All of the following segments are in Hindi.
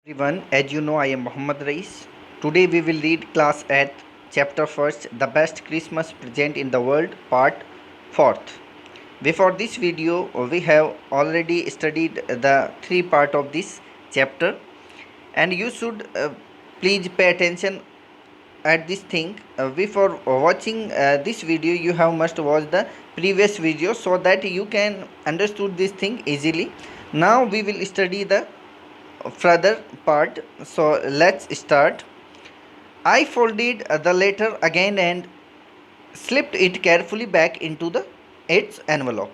Everyone, as you know, I am Muhammad Rais. Today we will read class 8, chapter 1st, The Best Christmas Present in the World, part 4th. Before this video, we have already studied the three part of this chapter, and you should please pay attention at this thing. Before watching this video, you have must watch the previous video so that you can understood this thing easily. Now we will study the further part. So let's start. I folded the letter again and slipped it carefully back into the its envelope.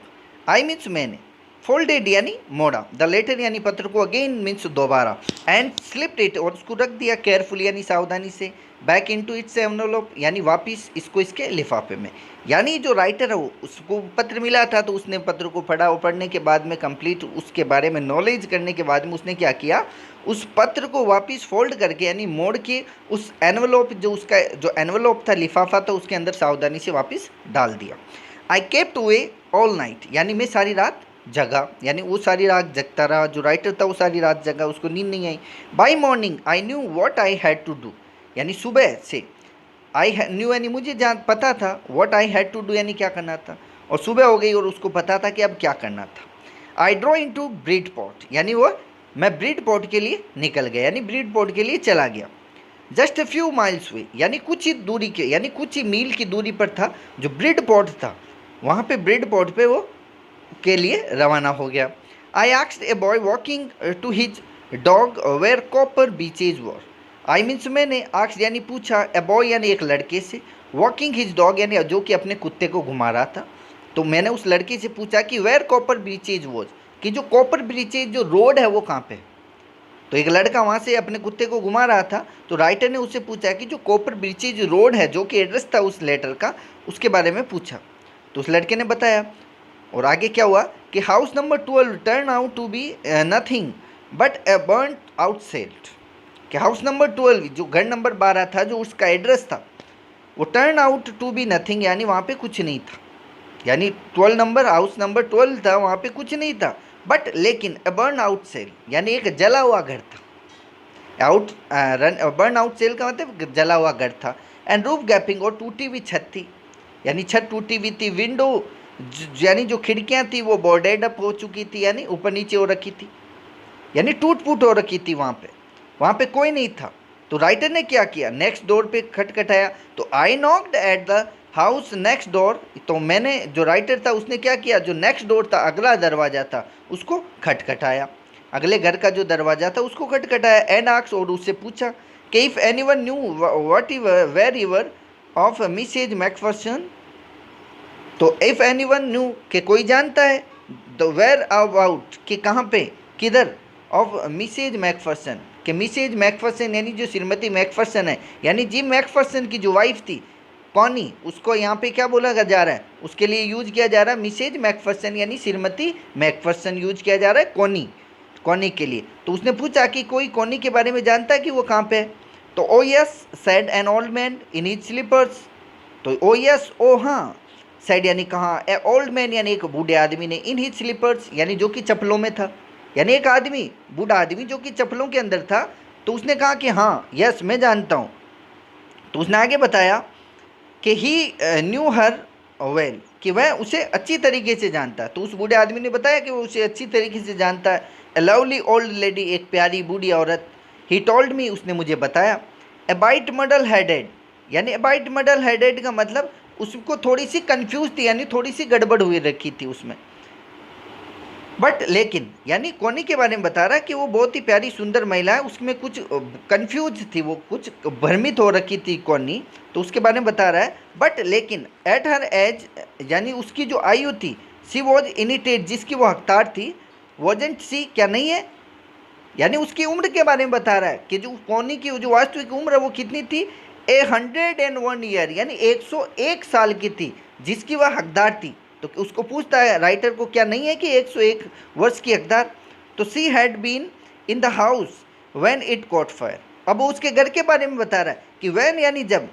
I means मैंने folded यानी मोड़ा, द लेटर यानी पत्र को अगेन मीन्स दोबारा, एंड स्लिप्ड इट और उसको रख दिया केयरफुली यानी सावधानी से, बैक इनटू इट्स एनवेलप यानी वापिस इसको इसके लिफाफे में। यानी जो राइटर है वो उसको पत्र मिला था तो उसने पत्र को पढ़ा और पढ़ने के बाद में कंप्लीट उसके बारे में नॉलेज करने के बाद में उसने क्या किया, उस पत्र को वापस फोल्ड करके यानी मोड़ के उस एनवेलप जो उसका जो एनवेलप था लिफाफा था उसके अंदर सावधानी से वापस डाल दिया। I kept away all night यानी मैं सारी रात जगा, यानी वो सारी रात जगता रहा, जो राइटर था वो सारी रात जगा, उसको नींद नहीं आई। By morning I knew what I had to do यानी सुबह से, आई न्यू यानी मुझे जान पता था, what I had to do यानी क्या करना था, और सुबह हो गई और उसको पता था कि अब क्या करना था। I draw in to breed pot यानी वो मैं ब्रीड पॉट के लिए निकल गया यानी ब्रीड पॉट के लिए चला गया। जस्ट ए फ्यू माइल्स हुए यानी कुछ ही दूरी के यानी कुछ ही मील की दूरी पर था जो ब्रीड पॉट था, वहाँ पे ब्रीड पॉट पे वो के लिए रवाना हो गया। I asked a boy walking to his dog where copper beeches were. I means मैंने आस्क्ड यानी पूछा, ए बॉय यानी एक लड़के से, वॉकिंग हिज डॉग यानी जो कि अपने कुत्ते को घुमा रहा था, तो मैंने उस लड़के से पूछा कि वेयर कॉपर बीचेज वॉज कि जो कॉपर ब्रीचेज जो रोड है वो कहाँ पे। तो एक लड़का वहाँ से अपने कुत्ते को घुमा रहा था, तो राइटर ने उससे पूछा कि जो कॉपर ब्रीचेज रोड है जो कि एड्रेस था उस लेटर का, उसके बारे में पूछा। तो उस लड़के ने बताया और आगे क्या हुआ कि house number 12 turn out to be nothing but a burn out shell, कि हाउस नंबर 12 जो घर नंबर 12 था जो उसका एड्रेस था वो turn out to be nothing यानी वहाँ पे कुछ नहीं था, यानी 12 नंबर हाउस नंबर 12 था वहाँ पे कुछ नहीं था, बट लेकिन ए बर्न आउट सेल यानी एक जला हुआ घर था। आउट बर्न आउट सेल का मतलब जला हुआ घर था। एंड रूफ गैपिंग और टूटी हुई छत थी यानी छत टूटी हुई थी। विंडो यानी जो खिड़कियाँ थी वो बोर्डेड अप हो चुकी थी यानी ऊपर नीचे हो रखी थी, यानी टूट फूट हो रखी थी। वहाँ पे कोई नहीं था। तो राइटर ने क्या किया, नेक्स्ट डोर पे खटखटाया। तो I knocked at the house next door, तो मैंने जो राइटर था उसने क्या किया, जो नेक्स्ट डोर था अगला दरवाज़ा था उसको खटखटाया, अगले घर का जो दरवाज़ा था उसको खटखटाया। एंड आस्क्ड और उससे पूछा कि if anyone knew what were your of Mrs McPherson, तो इफ़ एनीवन न्यू कि कोई जानता है, द वेयर अबाउट कि कहाँ पे किधर, ऑफ मिसेज मैकफर्सन कि मिसेज मैकफर्सन यानी जो श्रीमती मैकफर्सन है यानी जिम मैकफर्सन की जो वाइफ थी कॉनी, उसको यहाँ पे क्या बोला जा रहा है, उसके लिए यूज किया जा रहा है मिसेज मैकफर्सन यानी श्रीमती मैकफर्सन यूज किया जा रहा है कॉनी, कॉनी के लिए। तो उसने पूछा कि कोई कॉनी के बारे में जानता है कि वो कहाँ पे है। तो oh yes said an old man in his slippers, तो ओ यस ओ हाँ, सेड यानी कहा, ए ओल्ड मैन यानी एक बूढ़े आदमी ने, इन हिज स्लीपर्स यानी जो कि चप्पलों में था, यानी एक आदमी बूढ़ा आदमी जो कि चप्पलों के अंदर था। तो उसने कहा कि हाँ यस मैं जानता हूँ। तो उसने आगे बताया कि ही न्यू हर वेल कि वह उसे अच्छी तरीके से जानता है। तो उस बूढ़े आदमी ने बताया कि वो उसे अच्छी तरीके से जानता है। ए लवली ओल्ड लेडी एक प्यारी बूढ़ी औरत, ही टोल्ड मी उसने मुझे बताया। ए बाइट मडल हेडेड यानी ए बाइट मडल हेडेड का मतलब उसको थोड़ी सी कंफ्यूज थी यानी थोड़ी सी गड़बड़ हुई रखी थी उसमें, बट लेकिन यानी कोनी के बारे में बता रहा है कि वो बहुत ही प्यारी सुंदर महिला है, उसमें कुछ कंफ्यूज थी, वो कुछ भ्रमित हो रखी थी कोनी, तो उसके बारे में बता रहा है। बट लेकिन एट हर एज यानी उसकी जो आयु थी, सी वॉज इनिटेड जिसकी वो हकदार थी, वॉजेंट सी क्या नहीं है, यानी उसकी उम्र के बारे में बता रहा है कि जो कोनी की जो वास्तविक उम्र है वो कितनी थी, 101 ईयर यानी 101 साल की थी जिसकी वह हकदार थी। तो उसको पूछता है राइटर को क्या नहीं है कि 101 वर्ष की हकदार। तो she had been in the house when it caught fire, अब वो उसके घर के बारे में बता रहा है कि व्हेन यानी जब,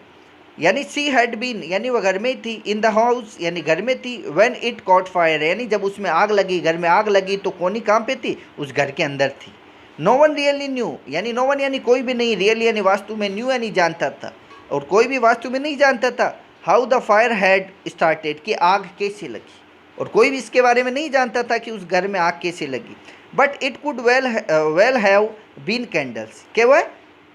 यानी सी हैड बीन यानी वह घर में थी, इन द हाउस यानी घर में थी, व्हेन इट कॉट फायर यानी जब उसमें आग लगी, घर में आग लगी, तो कोनी कहाँ पे थी, उस घर के अंदर थी। नो वन रियली न्यू, यानी नो वन यानी कोई भी नहीं, रियली यानी वास्तु में, न्यू यानी जानता था, और कोई भी वास्तु में नहीं जानता था how the fire had started, कि आग कैसे लगी, और कोई भी इसके बारे में नहीं जानता था कि उस घर में आग कैसे लगी। But it could well have been candles, क्या वह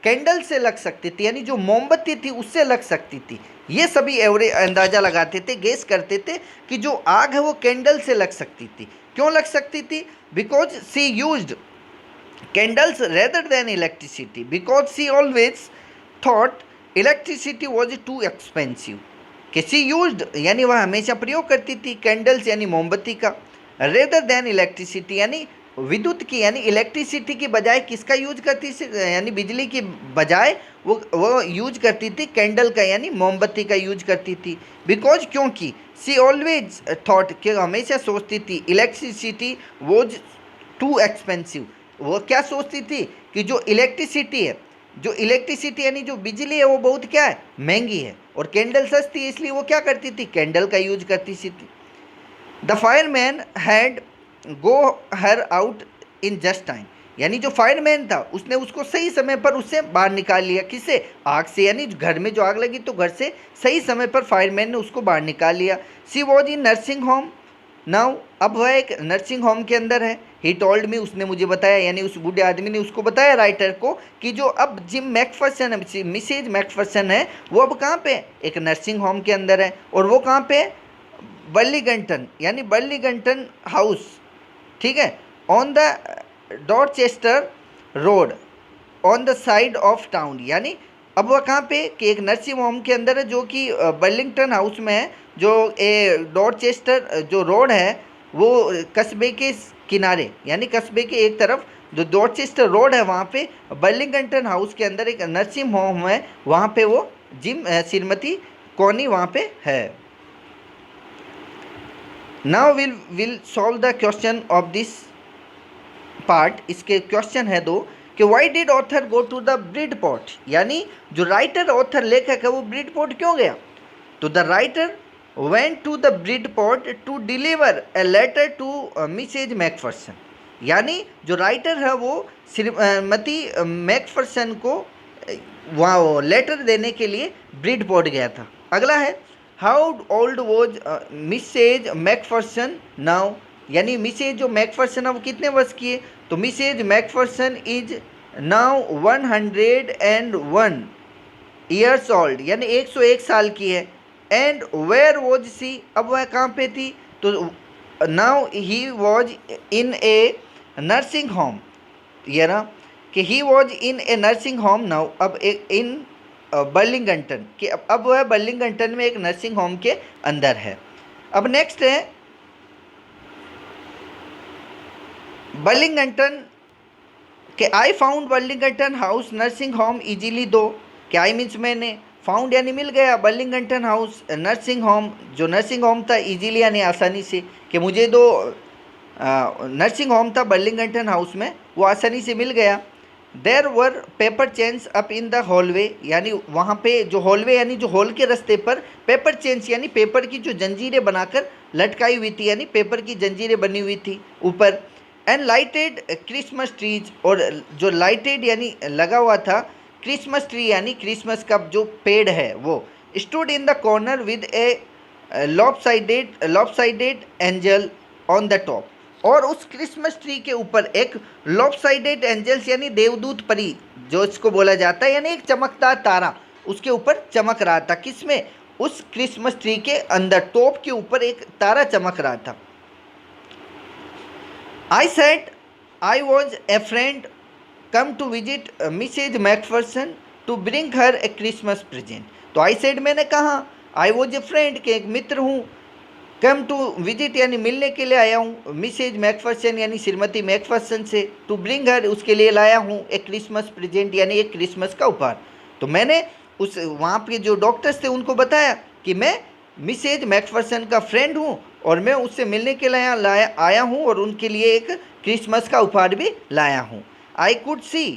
कैंडल से लग सकती थी, यानी जो मोमबत्ती थी उससे लग सकती थी। ये सभी एवरे अंदाज़ा लगाते थे, गेस करते थे कि जो आग है वो कैंडल से लग सकती थी। क्यों लग सकती थी? Because she used candles rather than electricity, because she always thought electricity was too expensive, कि she used यानी वह हमेशा प्रयोग करती थी कैंडल्स यानी मोमबत्ती का, रेदर देन इलेक्ट्रिसिटी यानी विद्युत की, यानी इलेक्ट्रिसिटी की बजाय किसका यूज करती थी, यानी बिजली की बजाय वो यूज करती थी कैंडल का यानी मोमबत्ती का यूज करती थी। बिकॉज क्योंकि सी ऑलवेज थॉट, कि हमेशा सोचती थी इलेक्ट्रिसिटी वॉज टू एक्सपेंसिव, वो क्या सोचती थी कि जो इलेक्ट्रिसिटी है, जो इलेक्ट्रिसिटी यानी जो बिजली है वो बहुत क्या है, महंगी है, और कैंडल सस्ती है, इसलिए वो क्या करती थी, कैंडल का यूज करती थी। The fireman had go her out in just time, यानी जो फायरमैन था उसने उसको सही समय पर उससे बाहर निकाल लिया, किससे, आग से, यानी घर में जो आग लगी तो घर से सही समय पर फायरमैन ने उसको बाहर निकाल लिया। She was in nursing home now, अब वह एक नर्सिंग होम के अंदर है। ही टोल्ड मी, उसने मुझे बताया, यानी उस बूढ़े आदमी ने उसको बताया राइटर को, कि जो अब जिम मैकफर्सन है, मिसेज मैकफर्सन है, वो अब कहाँ पे, एक नर्सिंग होम के अंदर है, और वो कहाँ पे, बर्लिंगटन यानी बर्लिंगटन हाउस, ठीक है, on the Dorchester road on the side of town, यानी अब वह कहाँ पे, कि एक नर्सिंग होम के अंदर है जो कि बर्लिंगटन हाउस में है, जो डॉर्चेस्टर जो रोड है वो कस्बे के किनारे, यानी कस्बे के एक तरफ जो डॉर्चेस्टर रोड है वहाँ पे बर्लिंगटन हाउस के अंदर एक नर्सिंग होम है, वहाँ पे वो जिम श्रीमती कॉनी वहाँ पे है। Now will solve the question of this part, इसके क्वेश्चन है दो, कि why did author go to the breed pot, यानी जो राइटर ऑथर लेखक है वो ब्रिड पॉट क्यों गया। तो the writer went to the breed pot to deliver a letter to Mrs McPherson, यानी जो राइटर है वो श्रीमती मैकफर्सन को वहाँ लेटर देने के लिए ब्रिड पॉट गया था। अगला है, how old was Mrs McPherson now, यानी मिसेज जो मैकफर्सन है वो कितने वर्ष की है। तो Mrs McPherson is now 101 years old, यानी 101 साल की है। एंड वेयर वॉज सी, अब वह कहाँ पे थी, तो now he was in A nursing home, ये ना, कि he was in A nursing home now, अब एक इन बर्लिंगटन, कि अब वह बर्लिंगटन में एक नर्सिंग होम के अंदर है। अब नेक्स्ट है बर्लिंगटन, कि I found Burlington house nursing home easily though, कि आई मीन्स मैंने, फाउंड यानी मिल गया, बर्लिंगटन हाउस नर्सिंग होम जो नर्सिंग होम था इजीली यानी आसानी से, कि मुझे दो नर्सिंग होम था बर्लिंगटन हाउस में वो आसानी से मिल गया। There were paper chains up in the hallway, यानी वहाँ पे जो हॉलवे यानी जो हॉल के रास्ते पर पेपर चेन्स यानी पेपर की जो जंजीरें बनाकर लटकाई हुई थी, यानी पेपर की जंजीरें बनी हुई थी ऊपर। एंड लाइटेड क्रिसमस ट्रीज, और जो लाइटेड यानी लगा हुआ था क्रिसमस ट्री यानी क्रिसमस का जो पेड़ है वो, stood in the corner with A lopsided angel on the top, और उस क्रिसमस ट्री के ऊपर एक लॉपसाइडेड एंजल्स यानी देवदूत परी जो इसको बोला जाता है, यानी एक चमकदार तारा उसके ऊपर चमक रहा था, किसमें, उस क्रिसमस ट्री के अंदर टॉप के ऊपर एक तारा चमक रहा था। I said I was a friend come to visit Mrs. Macpherson to bring her a Christmas present. तो I said मैंने कहा, I was a friend के एक मित्र हूँ, कम टू विजिट यानी मिलने के लिए आया हूँ, मिसेज मैकफर्सन यानी श्रीमती मैकफर्सन से, टू ब्रिंग हर उसके लिए लाया हूँ एक क्रिसमस प्रेजेंट यानी एक क्रिसमस का उपहार। तो मैंने उस वहाँ पे जो डॉक्टर्स थे उनको बताया कि मैं मिसेज मैकफर्सन का फ्रेंड हूँ और मैं उससे मिलने के लिए आया हूँ और उनके लिए एक क्रिसमस का उपहार भी लाया हूँ। आई could see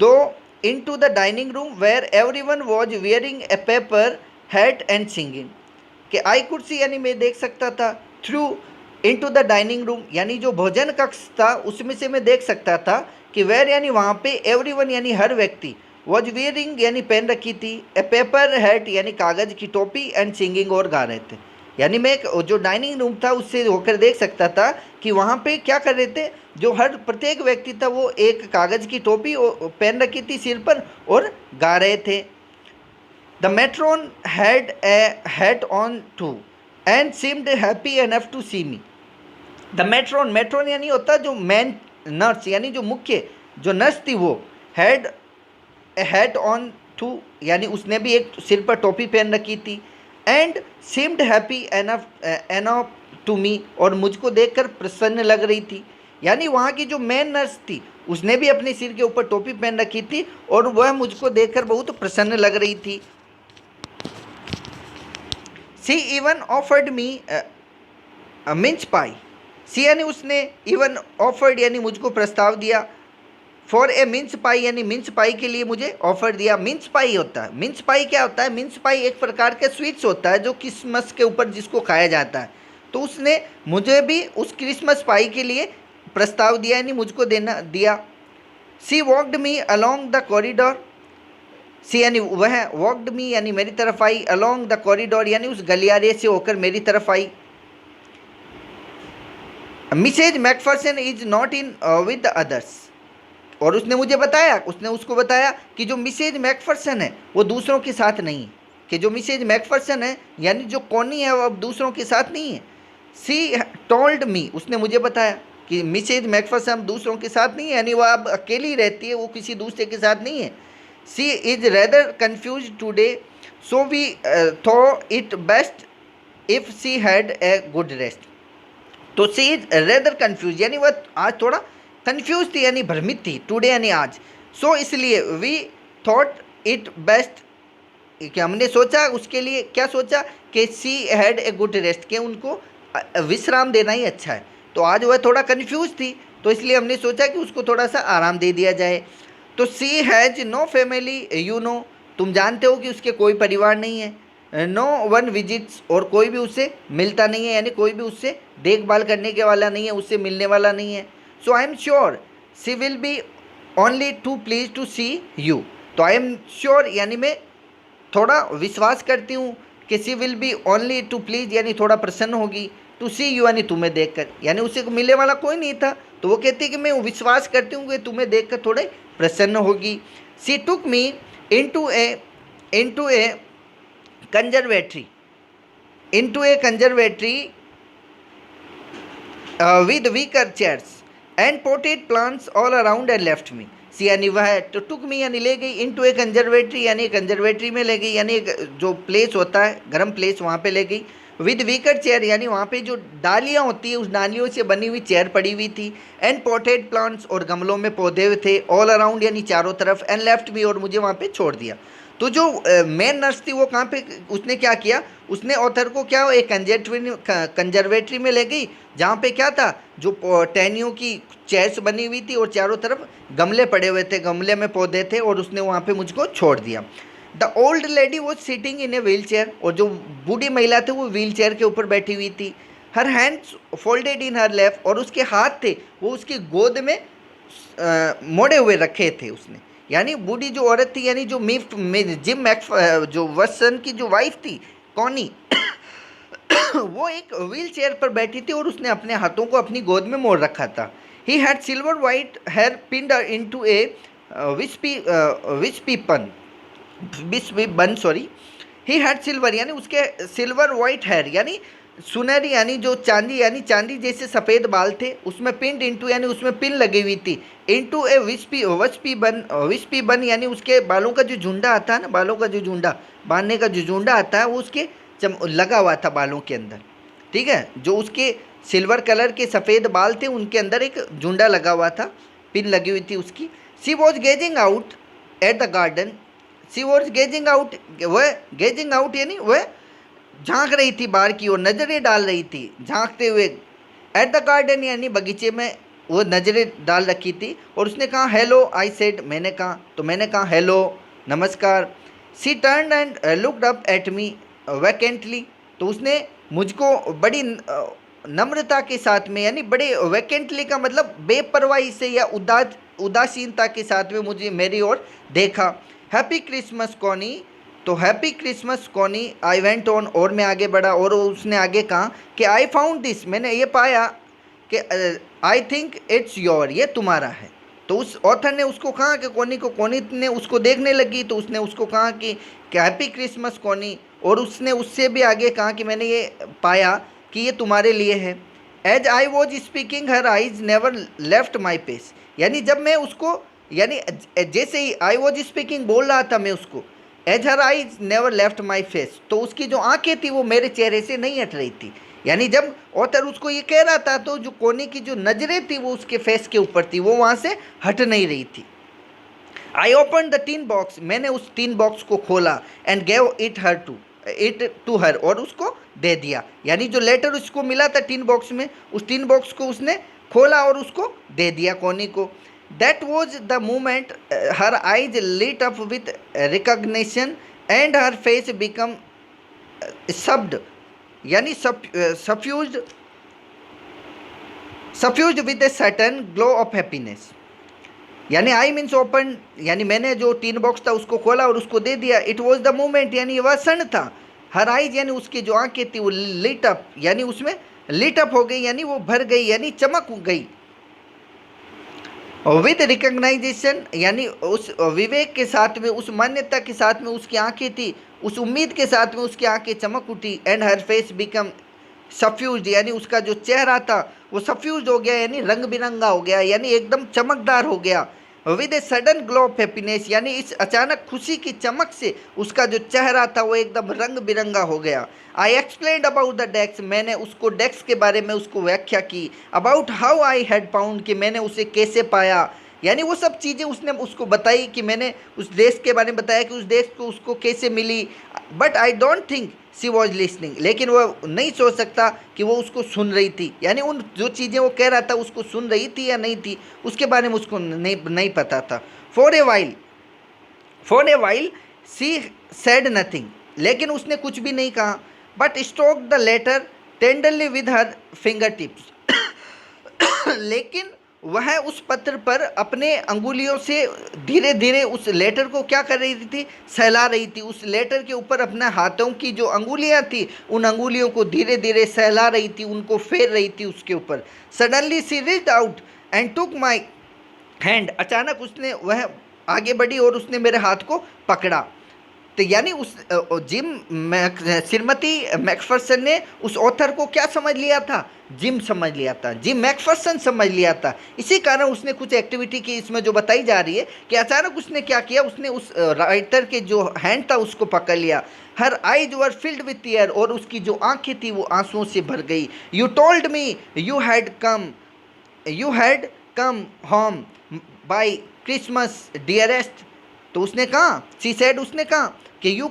through into the dining room where everyone was wearing a paper hat and singing, कि आई कुड सी यानी मैं देख सकता था, through into the dining room, यानी जो भोजन कक्ष था उसमें से मैं देख सकता था कि वेर यानी वहाँ पे एवरीवन यानी हर व्यक्ति वॉज वेयरिंग यानी पहन रखी थी ए पेपर हैट यानी कागज़ की टोपी एंड सिंगिंग और गा रहे थे। यानी मैं जो डाइनिंग रूम था उससे होकर देख सकता था कि वहाँ पे क्या कर रहे थे, जो हर प्रत्येक व्यक्ति था वो एक कागज़ की टोपी पहन रखी थी सिर पर और गा रहे थे। The matron had a hat on too and seemed happy enough to see me. The matron, matron यानी होता जो मेन नर्स, यानी जो मुख्य जो नर्स थी वो हैड हैट ऑन टू, यानी उसने भी एक सिर पर टोपी पहन रखी थी। And seemed happy enough to me, और मुझको देखकर प्रसन्न लग रही थी। यानी वहाँ की जो मेन नर्स थी उसने भी अपने सिर के ऊपर टोपी पहन रखी थी और वह मुझको देखकर बहुत प्रसन्न लग रही थी। See even offered me Minj पाई, सी यानी उसने इवन ऑफर्ड यानी मुझको प्रस्ताव दिया, फॉर ए मिंच पाई यानी मिंच पाई के लिए मुझे ऑफर दिया। मिंच पाई होता है, मिंच पाई क्या होता है, मिंच पाई एक प्रकार का स्वीट्स होता है जो क्रिसमस के ऊपर जिसको खाया जाता है। तो उसने मुझे भी उस क्रिसमस पाई के लिए प्रस्ताव दिया यानी मुझको देना दिया। She walked me along the corridor, she यानी वह वॉकड मी यानी मेरी तरफ आई, अलोंग द कॉरिडोर यानी उस गलियारे से होकर मेरी तरफ आई। Mrs McPherson is not in with the others, और उसने मुझे बताया, उसने उसको बताया कि जो मिसेज मैकफर्सन है वो दूसरों के साथ नहीं है, कि जो मिसेज मैकफर्सन है यानी जो कॉनी है वो अब दूसरों के साथ नहीं है। सी टोल्ड मी, उसने मुझे बताया कि मिसेज मैकफर्सन अब दूसरों के साथ नहीं है, यानी वह अब अकेली रहती है, वो किसी दूसरे के साथ नहीं है। She is rather confuse today so we thought it best if she had a good rest. तो सी इज रेदर कन्फ्यूज यानी वह आज थोड़ा कन्फ्यूज थी यानी भ्रमित थी, टुडे यानी आज। सो इसलिए वी थॉट इट बेस्ट, कि हमने सोचा उसके लिए, क्या सोचा कि सी हैड ए गुड रेस्ट, कि उनको विश्राम देना ही अच्छा है। तो आज वह थोड़ा कन्फ्यूज थी तो इसलिए हमने सोचा कि उसको थोड़ा सा आराम दे दिया जाए। तो she has no family you know, तुम जानते हो कि उसके कोई परिवार नहीं है। नो वन विजिट्स, और कोई भी उससे मिलता नहीं है, यानी कोई भी उससे देखभाल करने के वाला नहीं है, उससे मिलने वाला नहीं है। So I am sure she will be only too please to see you, तो आई एम श्योर यानी मैं थोड़ा विश्वास करती हूँ कि she will be only too please यानी थोड़ा प्रसन्न होगी, टू सी यू यानी तुम्हें देखकर, यानी उसे मिलने वाला कोई नहीं था तो वो कहती है कि मैं विश्वास करती हूँ कि तुम्हें देखकर थोड़े प्रसन्न होगी। She took me into a conservatory with weaker chairs and potted plants all around and left me। सी यानी वह तो टुक मी यानी ले गई, इनटू ए कंजर्वेटरी यानी कंजर्वेटरी में ले गई, यानी जो प्लेस होता है गर्म प्लेस वहाँ पे ले गई। विद वीकर चेयर यानी वहाँ पे जो डालियाँ होती है उस डालियों से बनी हुई चेयर पड़ी हुई थी। एंड पोटेड प्लांट्स, और गमलों में पौधे थे, ऑल अराउंड यानी चारों तरफ। एंड लेफ्ट मी, और मुझे वहाँ पे छोड़ दिया। तो जो मेन नर्स थी वो कहाँ पे, उसने क्या किया, उसने ऑथर को क्या एक कंजर्वेटरी में ले गई जहाँ पे क्या था, जो टहनियों की चेयर्स बनी हुई थी और चारों तरफ गमले पड़े हुए थे, गमले में पौधे थे, और उसने वहाँ पे मुझको छोड़ दिया। The old lady was sitting in a wheel chair, और जो बूढ़ी महिला थी वो व्हील चेयर के ऊपर बैठी हुई थी। हर हैंड्स फोल्डेड इन हर लेफ्ट, और उसके हाथ थे वो उसकी गोद में मोड़े हुए रखे थे उसने। यानी बूढ़ी जो औरत थी, यानी जो जिम मैक्स जो वसन की जो वाइफ थी कॉनी वो एक व्हील चेयर पर बैठी थी और उसने अपने हाथों को अपनी गोद में मोड़ रखा था। He had silver white hair pinned into a wispy bun sorry, he had silver यानी उसके सिल्वर वाइट हेयर यानी सुनहरी यानी जो चांदी, यानी चांदी जैसे सफ़ेद बाल थे, उसमें पिंड इंटू यानी उसमें पिन लगी हुई थी, इंटू ए विस्पी बन यानी उसके बालों का जो झुंडा आता है ना, बालों का जो झुंडा बांधने का जो झुंडा आता है वो उसके लगा हुआ था बालों के अंदर। ठीक है, जो उसके सिल्वर कलर के सफ़ेद बाल थे उनके अंदर एक झुंडा लगा हुआ था, पिन लगी हुई थी उसकी। She was gazing out at the garden, she was gazing out, वह गेजिंग आउट यानी वह झांक रही थी बाहर की ओर, नज़रें डाल रही थी झांकते हुए। एट द गार्डन यानी बगीचे में वो नज़रें डाल रखी थी, और उसने कहा हेलो, आई सेड, मैंने कहा, तो मैंने कहा हेलो नमस्कार। She turn and looked up at me vacantly, तो उसने मुझको बड़ी नम्रता के साथ में, यानी बड़े वैकेंटली का मतलब बेपरवाही से या उदासीनता के साथ में मुझे मेरी ओर देखा। हैप्पी क्रिसमस कॉनी, तो happy Christmas Connie, I went on, और मैं आगे बढ़ा और उसने आगे कहा कि आई फाउंड दिस, मैंने ये पाया कि आई थिंक इट्स योर, ये तुम्हारा है। तो उस ऑथर ने उसको कहा कि कॉनी को, कॉनी ने उसको देखने लगी तो उसने उसको कहा कि हैप्पी क्रिसमस कॉनी, और उसने उससे भी आगे कहा कि मैंने ये पाया कि ये तुम्हारे लिए है। As I was speaking her eyes never left my face, यानी जब मैं उसको, यानी जैसे ही आई वॉज स्पीकिंग बोल रहा था मैं उसको, as her eyes never left my face, तो उसकी जो आंखें थी वो मेरे चेहरे से नहीं हट रही थी। यानी जब ऑथर उसको ये कह रहा था तो जो कोने की जो नजरें थी वो उसके फेस के ऊपर थी, वो वहाँ से हट नहीं रही थी। I open the tin box, मैंने उस टीन बॉक्स को खोला, and gave it to her, और उसको दे दिया। यानी जो लेटर उसको मिला था टीन बॉक्स में, उस टीन बॉक्स को उसने खोला और उसको दे दिया कॉनी को। That was the moment her eyes lit up with recognition and her face become subbed, यानी suffused with a certain glow of happiness. यानी आई मीन्स ओपन, यानी मैंने जो टीन बॉक्स था उसको खोला और उसको दे दिया। इट वॉज द मोमेंट, यानी वह क्षण था। हर आइज, यानी उसकी जो आंखें थी वो लिट अप, यानी उसमें लिट अप हो गई, यानी वो भर गई, यानी चमक गई। विद रिकग्नाइजेशन, यानी उस विवेक के साथ में, उस मान्यता के साथ में उसकी आंखें थी, उस उम्मीद के साथ में उसकी आंखें चमक उठी। And her face become suffuse, यानी उसका जो चेहरा था वो सफ्यूज हो गया, यानी रंग बिरंगा हो गया, यानी एकदम चमकदार हो गया। With a sudden glow of happiness, यानी इस अचानक खुशी की चमक से उसका जो चेहरा था वो एकदम रंग बिरंगा हो गया। आई एक्सप्लेन्ड अबाउट द डेस्क, मैंने उसको डेस्क के बारे में उसको व्याख्या की। About how I had found, कि मैंने उसे कैसे पाया, यानी वो सब चीज़ें उसने उसको बताई कि मैंने उस डेस्क के बारे में बताया कि उस डेस्क को उसको कैसे मिली। But I don't think she was listening, लेकिन वो नहीं सोच सकता कि वो उसको सुन रही थी, यानी उन जो चीज़ें वो कह रहा था उसको सुन रही थी या नहीं थी उसके बारे में उसको नहीं पता था। For a while she said nothing, लेकिन उसने कुछ भी नहीं कहा। But stroke the letter tenderly with her finger tips, लेकिन वह उस पत्र पर अपने अंगुलियों से धीरे धीरे उस लेटर को क्या कर रही थी, सहला रही थी। उस लेटर के ऊपर अपने हाथों की जो अंगुलियां थी उन अंगुलियों को धीरे धीरे सहला रही थी, उनको फेर रही थी उसके ऊपर। Suddenly she reached out and took my hand, अचानक उसने वह आगे बढ़ी और उसने मेरे हाथ को पकड़ा। तो यानी उस श्रीमती मैकफरसन ने उस ऑथर को क्या समझ लिया था, जिम समझ लिया था, जिम मैकफरसन समझ लिया था। इसी कारण उसने कुछ एक्टिविटी की इसमें जो बताई जा रही है कि अचानक उसने क्या किया, उसने उस राइटर के जो हैंड था उसको पकड़ लिया। Her eyes were filled with tear, और उसकी जो आंखें थी वो आंसुओं से भर गई। You told me you had come home by Christmas dearest, तो उसने कहा, शी सेड, उसने कहा कि यू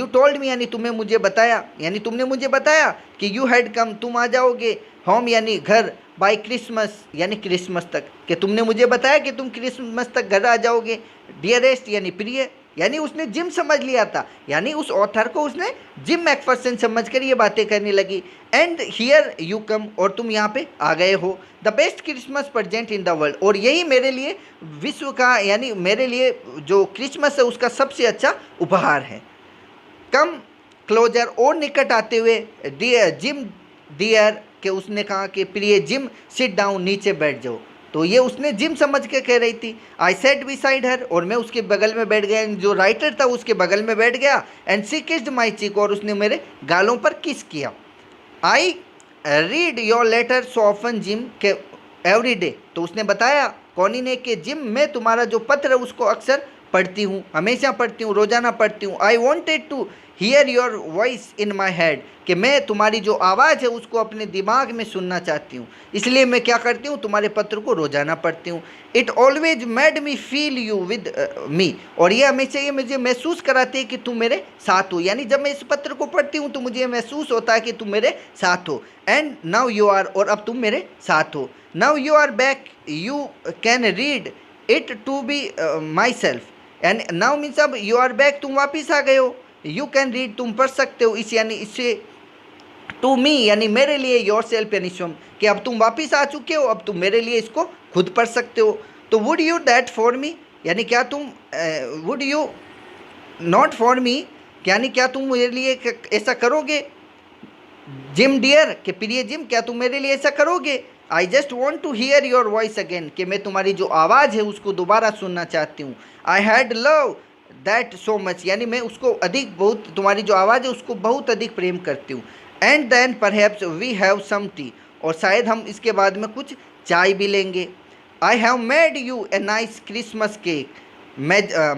टोल्ड मी, यानी तुम्हें मुझे बताया, यानी तुमने मुझे बताया कि यू हैड कम, तुम आ जाओगे, होम यानी घर, बाय क्रिसमस यानी क्रिसमस तक, कि तुमने मुझे बताया कि तुम क्रिसमस तक घर आ जाओगे। डियरेस्ट यानी प्रिय, यानी उसने जिम समझ लिया था, यानी उस ऑथर को उसने जिम मैकफरसन समझ कर ये बातें करने लगी। एंड हियर यू कम, और तुम यहाँ पे आ गए हो। The best Christmas present in the world, और यही मेरे लिए विश्व का, यानी मेरे लिए जो क्रिसमस है उसका सबसे अच्छा उपहार है। कम क्लोजर, और निकट आते हुए, डियर जिम डियर, के उसने कहा कि प्रिय जिम, सिट डाउन, नीचे बैठ जाओ। तो ये उसने जिम समझ के कह रही थी। आई सेट बिसाइड हर, और मैं उसके बगल में बैठ गया, जो राइटर था उसके बगल में बैठ गया। एंड सी किस्ड माई चीक, और उसने मेरे गालों पर किस किया। I read your letter so often Jim, के एवरी डे, तो उसने बताया कॉनी ने कि जिम, मैं तुम्हारा जो पत्र है उसको अक्सर पढ़ती हूँ, हमेशा पढ़ती हूँ, रोज़ाना पढ़ती हूँ। I wanted to hear your voice in my head, कि मैं तुम्हारी जो आवाज़ है उसको अपने दिमाग में सुनना चाहती हूँ, इसलिए मैं क्या करती हूँ, तुम्हारे पत्र को रोज़ाना पढ़ती हूँ। It always made me feel you with me, और ये हमेशा ये मुझे महसूस कराती है कि तुम मेरे साथ हो, यानी जब मैं इस पत्र को पढ़ती हूँ तो मुझे महसूस होता है कि तुम मेरे साथ हो। एंड नाउ यू आर, और अब तुम मेरे साथ हो। Now you are back, you can read it to be myself, and now means अब यू आर बैक, तुम वापिस आ गए हो। यू कैन रीड, तुम पढ़ सकते हो, इस यानी इससे टू मी यानी मेरे लिए, योर सेल्फ यानी स्वयं, कि अब तुम वापिस आ चुके हो, अब तुम मेरे लिए इसको खुद पढ़ सकते हो। तो would you that for me यानी क्या तुम, would you not for me यानी क्या तुम मेरे लिए ऐसा करोगे। जिम डियर के प्रिय जिम, क्या तुम मेरे लिए ऐसा करोगे। I just want to hear your voice again, कि मैं तुम्हारी जो आवाज़ है उसको दोबारा सुनना चाहती हूँ। I had love that so much यानी मैं उसको अधिक बहुत, तुम्हारी जो आवाज़ है उसको बहुत अधिक प्रेम करती हूँ। And then perhaps we have some tea, और शायद हम इसके बाद में कुछ चाय भी लेंगे। I have made you a nice Christmas cake,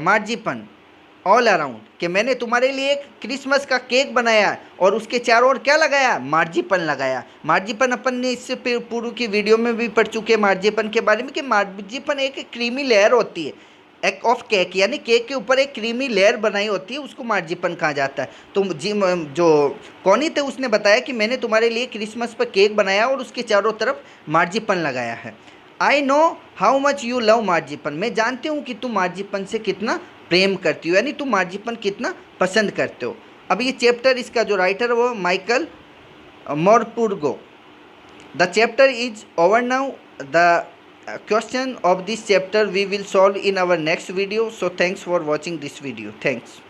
marzipan all around, कि मैंने तुम्हारे लिए एक क्रिसमस का केक बनाया और उसके चारों ओर क्या लगाया, मार्जिपन लगाया। मार्जिपन अपन ने इससे पूर्व की वीडियो में भी पढ़ चुके हैं मार्जिपन के बारे में, कि मार्जिपन एक क्रीमी लेयर होती है एक ऑफ केक, यानी केक के ऊपर एक क्रीमी लेयर बनाई होती है, उसको मार्जिपन कहा जाता है। तो जो कौनी थे उसने बताया कि मैंने तुम्हारे लिए क्रिसमस पर केक बनाया और उसके चारों तरफ मार्जिपन लगाया है। I know how much you love marzipan, मैं जानती हूँ कि तुम मार्जिपन से कितना प्रेम करती हो, यानी तुम मार्जिपन कितना पसंद करते हो। अब ये चैप्टर, इसका जो राइटर है वो Michael Morpurgo. The chapter is over now. The question of this chapter we will solve in our next video. So thanks for watching this video. Thanks.